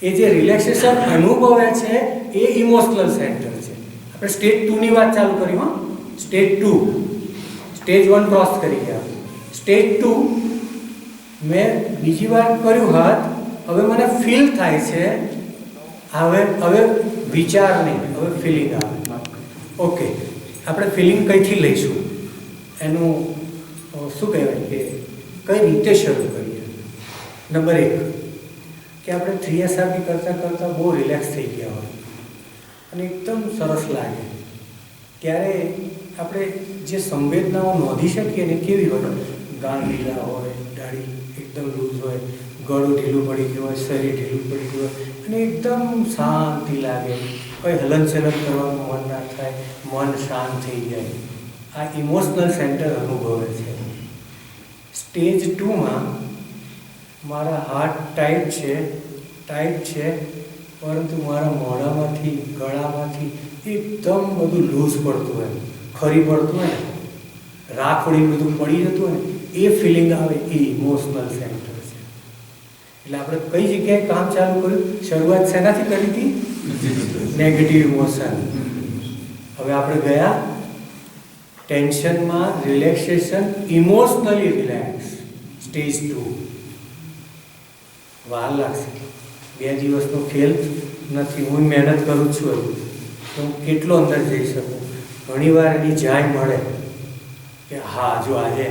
એ જે રિલેક્સેશન અનુભવે છે એ ઇમોશનલ સેન્ટર છે. આપણે સ્ટેજ 2 ની વાત ચાલુ કરી. સ્ટેજ 2, સ્ટેજ 1 ક્રોસ કરી ગયા. સ્ટેજ 2 મેં બીજી વાર કર્યું હાથ. હવે મને ફીલ થાય છે. હવે વિચાર નહીં, હવે ફિલિંગ આવે. ઓકે, આપણે ફિલિંગ કઈથી લઈશું, એનું શું કહેવાય કે કઈ રીતે શરૂ કરીએ. નંબર 1 કે આપણે 3SRP કરતાં બહુ રિલેક્સ થઈ ગયા હોય અને એકદમ સરસ લાગે, ત્યારે આપણે જે સંવેદનાઓ નોંધી શકીએ ને કેવી હોય, ગાલ ઢીલા હોય, દાઢી એકદમ લૂઝ હોય, ગળું ઢીલું પડી ગયું હોય, શરીર ઢીલું પડી ગયું હોય અને એકદમ શાંતિ લાગે, કોઈ હલનચલન કરવાનું મન ના થાય, મન શાંત થઈ જાય. આ ઇમોશનલ સેન્ટર અનુભવે છે. સ્ટેજ 2માં મારા હાર્ટ ટાઈટ છે, પરંતુ મારા મોઢામાંથી, ગળામાંથી એકદમ બધું લૂઝ પડતું હોય, ખરી પડતું હોય, રાખોડી બધું પડી જતું હોય, એ ફિલિંગ આવે, એ ઇમોશનલ સેન્ટર છે. એટલે આપણે કઈ જગ્યાએ કામ ચાલુ કર્યું, શરૂઆત શેનાથી કરી હતી, નેગેટિવ ઇમોશન. હવે આપણે ગયા ટેન્શનમાં, રિલેક્સેશન, ઇમોશનલી રિલેક્સ. સ્ટેજ 2 વાર લાગશે, 2 દિવસનો ખેલ નથી. હું મહેનત કરું છું તો હું કેટલો અંદર જઈ શકું. ઘણીવાર એની જાય મળે કે હા જો આજે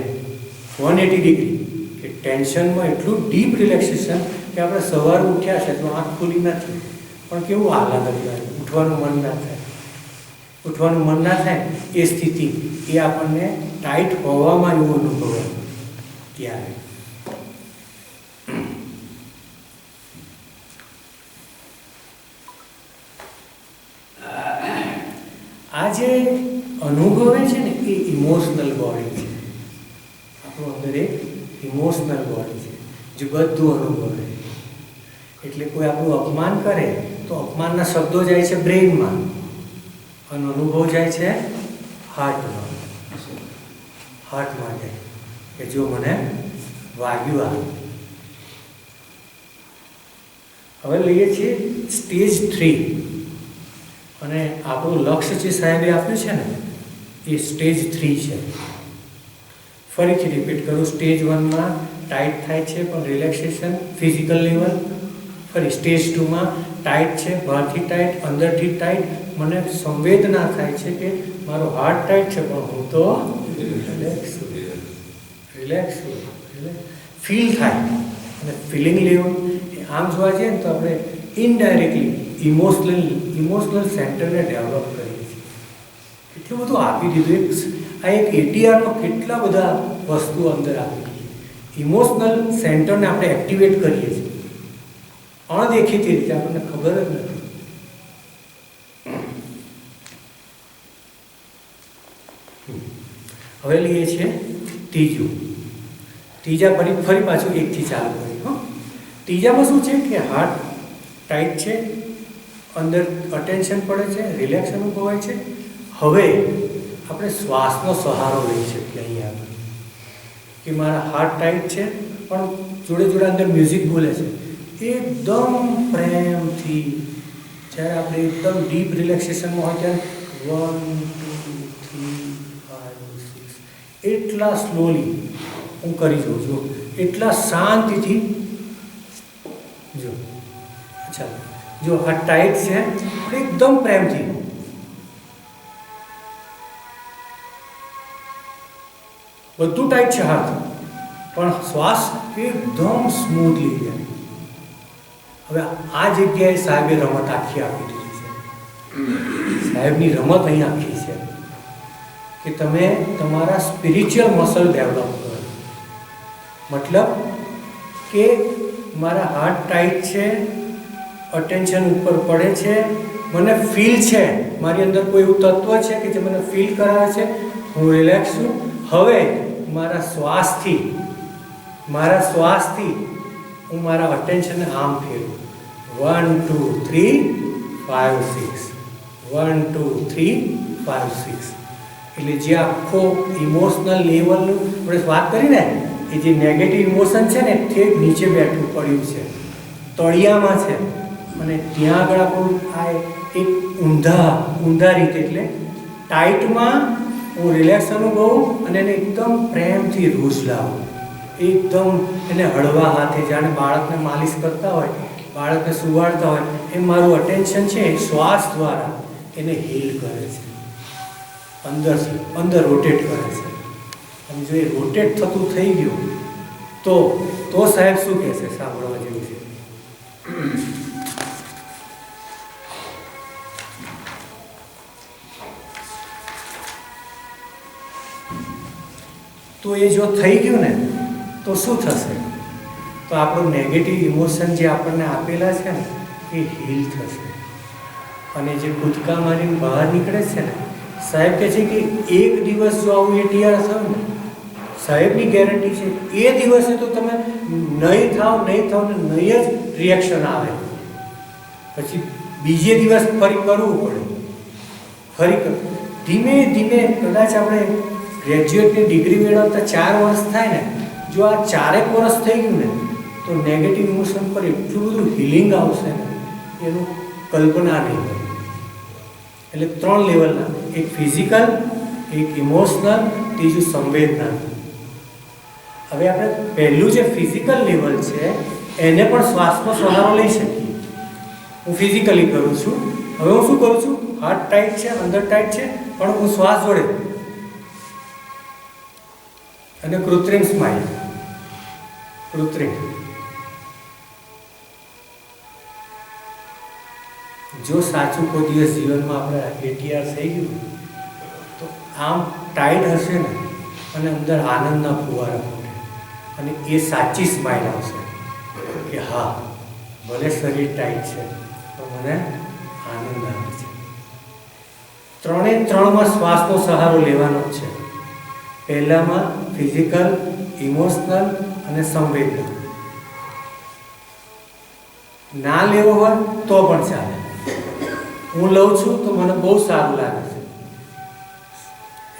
180 ડિગ્રી કે ટેન્શનમાં એટલું ડીપ રિલેક્સેશન કે આપણે સવારે ઉઠ્યા છે તો આંખ ખુલી નથી, પણ કેવું હાલાત હતી, ઉઠવાનું મન ના થાય. એ સ્થિતિ એ આપણને ટાઈટ હોવામાં એવું અનુભવે ત્યારે. આ જે અનુભવે છે ને એ ઇમોશનલ બોડી છે. આપણું અંદર એક ઇમોશનલ બોડી છે જે બધું અનુભવે. એટલે કોઈ આપણું અપમાન કરે તો અપમાનના શબ્દો જાય છે બ્રેઇનમાં અને અનુભવ જાય છે હાર્ટમાં જાય કે જો મને વાગ્યું આ. હવે લઈએ છીએ સ્ટેજ 3. અને આપણું લક્ષ્ય જે સાહેબે આપ્યું છે ને એ સ્ટેજ 3 છે. ફરીથી રિપીટ કરું, સ્ટેજ 1માં ટાઈટ થાય છે પણ રિલેક્સેશન ફિઝિકલ લેવલ. ફરી સ્ટેજ 2માં ટાઈટ છે, બહારથી ટાઈટ, અંદરથી ટાઈટ. મને સંવેદના થાય છે કે મારો હાર્ટ ટાઈટ છે પણ હું તો રિલેક્સ ફીલ થાય. અને ફિલિંગ લેવલ આમ જોવા જઈએ ને તો આપણે ઇનડાયરેક્ટલી ઇમોશનલ સેન્ટરને ડેવલપ કરીએ છીએ. એટલું બધું આપી દીધું. આ એક ATRમાં કેટલા બધા વસ્તુ અંદર આપી દીધી. ઇમોશનલ સેન્ટરને આપણે એક્ટિવેટ કરીએ છીએ અણદેખીતી રીતે, આપણને ખબર જ નથી. હવે લઈએ છીએ ત્રીજા ફરી પાછું 1 થી ચાલુ કરીએ. ત્રીજામાં શું છે કે હાર્ટ ટાઈટ છે, અંદર અટેન્શન પડે છે, રિલેક્સ અનુભવાય છે. હવે આપણે શ્વાસનો સહારો લઈ શકીએ. અહીંયા કે મારા હાર્ટ ટાઈટ છે પણ જોડે અંદર મ્યુઝિક બોલે છે. એકદમ પ્રેમથી જ્યારે આપણે એકદમ ડીપ રિલેક્સેશનમાં હોય ત્યારે 1 2 3 5 6 એટલા સ્લોલી હું કરી જોઉં છું, એટલા શાંતિથી જો. અચ્છા, જો આ ટાઈટ છે એકદમ પ્રેમથી બધું ટાઈટ છે હાથ, પણ શ્વાસ એકદમ સ્મૂથલી જાય. હવે આ જગ્યાએ સાહેબે રમત આખી આપી દીધી છે. સાહેબની રમત અહીં આખી છે કે તમે તમારા સ્પિરિચ્યુઅલ મસલ ડેવલપ કરો. મતલબ કે મારા હાર્ટ ટાઈટ છે, અટેન્શન ઉપર પડે છે, મને ફીલ છે, મારી અંદર કોઈ એવું તત્વ છે કે જે મને ફીલ કરાવે છે, હું રિલેક્સ છું. હવે મારા શ્વાસથી હું મારા અટેન્શનને આમ ફેરવું. 1 2 3 5 6 1 2 3 5 6. એટલે જે આખો ઇમોશનલ લેવલનું આપણે વાત કરીને એ જે નેગેટિવ ઇમોશન છે ને તે નીચે બેઠું પડ્યું છે, તળિયામાં છે. અને ત્યાં આગળ આપણું આ એક ઊંધા રીતે એટલે ટાઈટમાં હું રિલેક્સ અનુભવું અને એને એકદમ પ્રેમથી રૂઝ લાવું. એકદમ એને હળવા હાથે, જાણે બાળકને માલિશ કરતા હોય, બાળકને સુવાડતા હોય એમ મારું અટેન્શન છે શ્વાસ દ્વારા એને હીલ કરે છે, અંદર રોટેટ કરે છે. અને જો એ રોટેટ થતું થઈ ગયું તો સાહેબ શું કહેશે, સાંભળવા જેવું છે. તો એ જો થઈ ગયું ને તો શું થશે, તો આપણું નેગેટિવ ઇમોશન જે આપણને આપેલા છે ને એ હીલ થશે. અને જે કૂદકા મારીને બહાર નીકળે છે ને, સાહેબ કહે છે કે એક દિવસ જો આવું ATR થયું ને, સાહેબની ગેરંટી છે એ દિવસે તો તમે નહીં થાવ ને નહીં જ રિએક્શન આવે. પછી બીજે દિવસ ફરી કરવું પડે. ધીમે ધીમે કદાચ આપણે ગ્રેજ્યુએટની ડિગ્રી મેળવતા 4 વર્ષ થાય ને, જો આ 4 વર્ષ થઈ ગયું ને તો નેગેટિવ ઇમોશન પર એટલું બધું હિલિંગ આવશે ને એનું કલ્પના નહીં હોય. એટલે 3 લેવલના, એક ફિઝિકલ, એક ઇમોશનલ, ત્રીજું સંવેદના. હવે આપણે પહેલું જે ફિઝિકલ લેવલ છે એને પણ શ્વાસનો સહારો લઈ શકીએ. હું ફિઝિકલી કરું છું. હવે હું શું કરું છું, હાર્ટ ટાઈટ છે, અંદર ટાઈટ છે, પણ હું શ્વાસ જોડે અને કૃત્રિમ સ્માઇલ, જો સાચું કોઈ દિવસ જીવનમાં આપણે ATR થઈ ગયું તો આમ ટાઈટ હશે ને અને અંદર આનંદના ફુવારા ફૂટે અને એ સાચી સ્માઇલ આવશે કે હા, ભલે શરીર ટાઈટ છે પણ મને આનંદ આવે છે. 3માં શ્વાસનો સહારો લેવાનો જ છે. પહેલામાં ફિઝિકલ, ઇમોશનલ અને સંવેદના. ના લેવો હોય તો પણ ચાલે. હું લઉં છું તો મને બહુ સારું લાગે છે,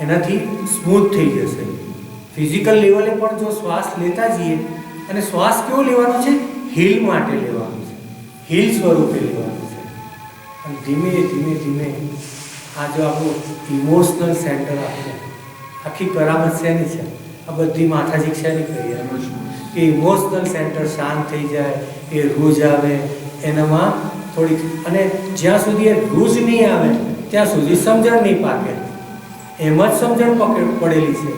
એનાથી સ્મૂથ થઈ જશે. ફિઝિકલ લેવલે પણ જો શ્વાસ લેતા જઈએ, અને શ્વાસ કેવો લેવાનો છે, હીલ માટે લેવાનો છે, હીલ સ્વરૂપે લેવાનો છે. અને ધીમે ધીમે ધીમે આ જો આપણું ઇમોશનલ સેન્ટર આપણું આખી કરામત શેની છે, આ બધી માથાજી શેની કહીએ કે ઇમોશનલ સેન્ટર શાંત થઈ જાય, એ રૂજ આવે એનામાં થોડીક, અને જ્યાં સુધી એ રૂજ નહીં આવે ત્યાં સુધી સમજણ નહીં પાકે, એમ જ સમજણ પડેલી છે.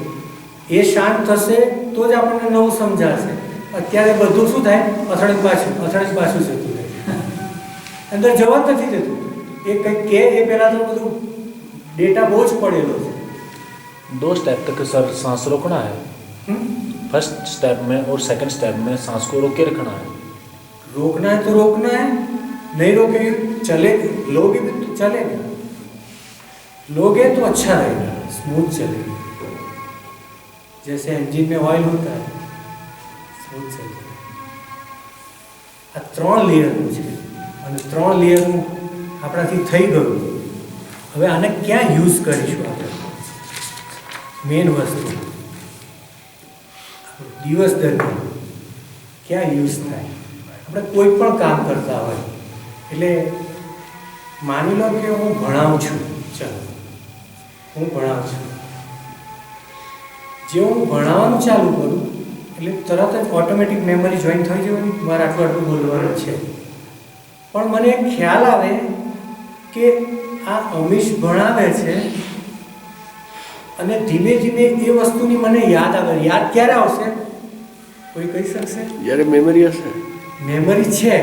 એ શાંત થશે તો જ આપણને નવું સમજાશે. અત્યારે બધું શું થાય, અથડે પાછું જતું રહે, અંદર જવા જ નથી દેતું. એ કંઈક કે એ પહેલાં તો બધું डेटा बहुत पड़ेलो है. 2 स्टेप तक सर सांस रोकना है. फर्स्ट स्टेप में और सेकंड स्टेप में सांस को रोके रखना है. रोकना है तो रोकना है, नहीं रोकेंगे चले, लोगे भी तो चलेगा, लोगे तो अच्छा रहेगा, स्मूथ चलेगा. जैसे इंजन में ऑयल होता है, स्मूथ चलेगा. आ 3 લેયરનું છે અને 3 લેયરનું આપણાથી થઈ ગયું. હવે આને ક્યાં યુઝ કરીશું આપણે? મેઇન વસ્તુ દિવસ દરમિયાન ક્યાં યુઝ થાય? આપણે કોઈ પણ કામ કરતા હોય, એટલે માની લો કે હું ભણાવું છું, ચાલો હું ભણાવું છું, જે હું ભણાવવાનું ચાલુ કરું એટલે તરત જ ઓટોમેટિક મેમરી જોઈન થઈ જવાની, મારે આટલું બોલવાનું છે. પણ મને એક ખ્યાલ આવે કે આ અમીશ ભણાવે છે અને ધીમે ધીમે એ વસ્તુની મને યાદ આવે. યાદ ક્યારે આવશે કોઈ કહી શકશે? જ્યારે મેમરી હશે. મેમરી છે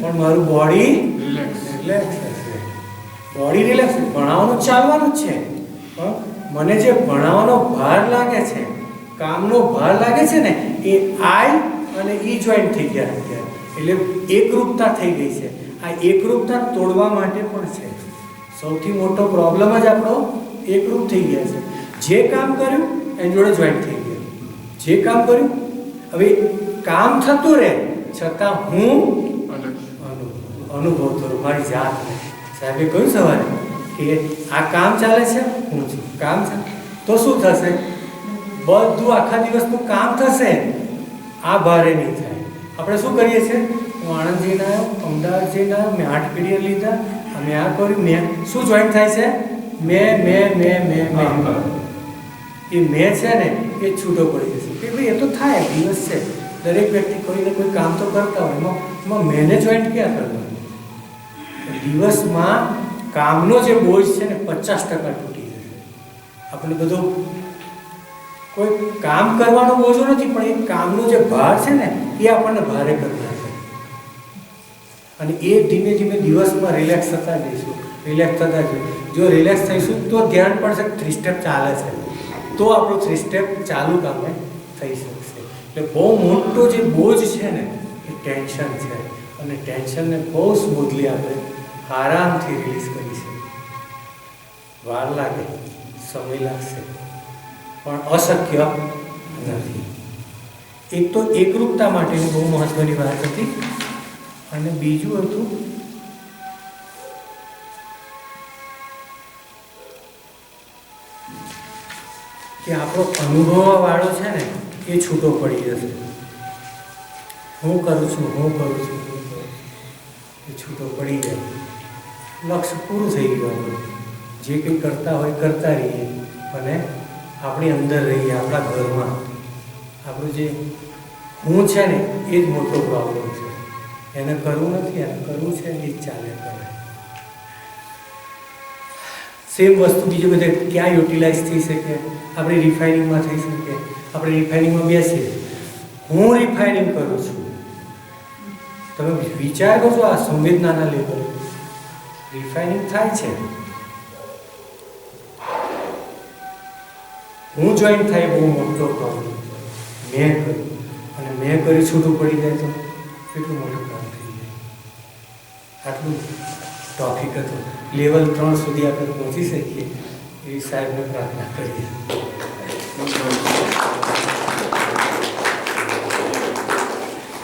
પણ મારું બોડી રિલેક્સ હશે. બોડી રિલેક્સ, ભણાવવાનું ચાલવાનું જ છે, પણ મને જે ભણાવવાનો ભાર લાગે છે, કામનો ભાર લાગે છે ને, એ આઈ અને ઈ જોઈન્ટ થઈ ગયા અત્યારે, એટલે એકરૂપતા થઈ ગઈ છે. આ એકરૂપતા તોડવા માટે પણ છે. સૌથી મોટો પ્રોબ્લેમ જ આપણો એકરૂપ થઈ ગયા છે. જે કામ કર્યું એની જોડે જોઈન્ટ થઈ ગયા, જે કામ કર્યું, હવે કામ થતું રહે છતાં હું અનુભવ કરું મારી જાતને. સાહેબે કહ્યું સવારે કે આ કામ ચાલે છે, હું છું કામ છે, તો શું થશે? બધું આખા દિવસનું કામ થશે, આ ભારે નહીં થાય. આપણે શું કરીએ છીએ? હું આણંદ જઈને આવ્યો, અમદાવાદ જઈને આવ્યો, મેં 8 પીરિયડ લીધા, અમે આ કર્યું, મેં શું જોઈન્ટ થાય છે? મેં એ મેં છે ને એ છૂટો પડી જશે કે ભાઈ એ તો થાય, દિવસ છે, દરેક વ્યક્તિ કોઈને કોઈ કામ તો કરતા હોય, એમાં મેને જોઈન્ટ ક્યાં કરવાનું? દિવસમાં કામનો જે બોજ છે ને 50% તૂટી જશે. આપણે બધો કોઈ કામ કરવાનો બોજો નથી, પણ એ કામનો જે ભાર છે ને એ આપણને ભારે કરતા છે. અને એ ધીમે ધીમે દિવસમાં રિલેક્સ થતા જઈશું, રિલેક્સ થતા જઈશું. જો રિલેક્સ થઈશું તો ધ્યાન પડશે 3 સ્ટેપ ચાલે છે, તો આપણું 3 સ્ટેપ ચાલુ કામે થઈ શકશે. એટલે બહુ મોટો જે બોજ છે ને એ ટેન્શન છે, અને ટેન્શનને બહુ સ્મૂથલી આપણે આરામથી રિલીઝ કરી છે. વાર લાગે, સમય લાગશે, પણ અશક્ય નથી. એક તો એકરૂપતા માટેની બહુ મહત્વની વાત હતી, અને બીજું હતું કે આપણો અનુભવવાળો છે ને એ છૂટો પડી જશે. હું કરું છું એ છૂટો પડી જાય, લક્ષ્ય પૂરું થઈ ગયું. આપણું જે કંઈ કરતા હોય કરતા રહીએ, અને આપણી અંદર રહીએ, આપણા ઘરમાં. આપણું જે હું છે ને એ જ મોટો પ્રોબ્લેમ છે. એને કરવું નથી, એને કરવું છે, એ જ ચાલે કરે. સેમ વસ્તુ બીજી બધે ક્યાં યુટિલાઇઝ થઈ શકે? આપણે રિફાઇનિંગમાં થઈ શકે. આપણે રિફાઇનિંગમાં બેસીએ, હું રિફાઇનિંગ કરું છું, તમે વિચાર કરજો આ સંવેદનાના લેવલ રિફાઇનિંગ થાય છે. હું જોઈન્ટ થાય બહુ મોટો પ્રોબ્લેમ. મેં કર્યું અને મેં કરી છૂટું પડી જાય તો કેટલું મોટું કામ થઈ જાય. આટલું ટોપિક હતું. લેવલ 3 સુધી આપણે પહોંચી શકીએ એવી સાહેબને પ્રાર્થના કરીએ.